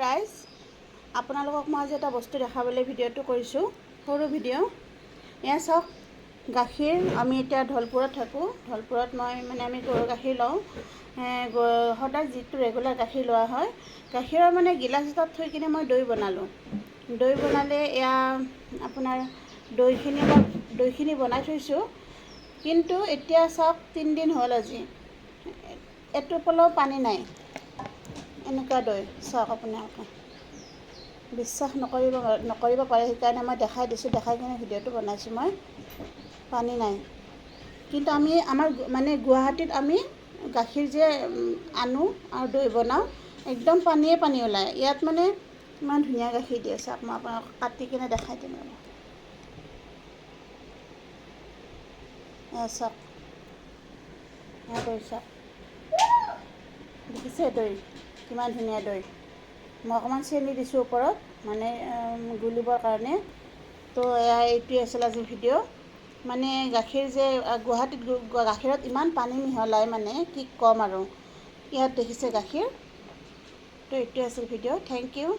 ৰাইজ, আপোনালোকক মই আজি এটা বস্তু দেখাবলৈ ভিডিঅ'টো কৰিছোঁ, সৰু ভিডিঅ'। এয়া চাওক, গাখীৰ আমি এতিয়া ধলপুৰত থাকোঁ। ধলপুৰত আমি গৰুৰ গাখীৰ লওঁ। সদায় যিটো ৰেগুলাৰ গাখীৰ লোৱা হয়, গাখীৰৰ গিলাচ এটাত থৈ কিনে মই দৈ বনালোঁ। দৈ বনালে এয়া আপোনাৰ দৈখিনি বনাই থৈছোঁ। কিন্তু এতিয়া চাওক, 3 দিন হ'ল আজি, এটোপলৈও পানী নাই। এনেকুৱা দৈ চাওক আপোনালোকে, বিশ্বাস নকৰিব পাৰে, সেইকাৰণে মই দেখাই দিছোঁ, দেখাই কিনে ভিডিঅ'টো বনাইছোঁ। মই পানী নাই, কিন্তু আমাৰ গুৱাহাটীত আমি গাখীৰ যে আনো আৰু দৈ বনাওঁ, একদম পানীয়ে পানী ওলায়। ইয়াত ইমান ধুনীয়া গাখীৰ দিয়ে। চাওক, মই আপোনাক কাটি কিনে দেখাই দিম ৰ'ব। চাওক, দৈ চাওক, দেখিছে দৈ কিমান ধুনীয়া দৈ। মই অকণমান চেনি দিছোঁ ওপৰত, গুলিবৰ কাৰণে। তো এইটোৱে আছিল আজি ভিডিঅ'। গাখীৰ যে গুৱাহাটীত গাখীৰত ইমান পানী মিহলাই, কি ক'ম আৰু। ইয়াত দেখিছে গাখীৰ। তো এইটোৱে আছিল ভিডিঅ'। Thank U.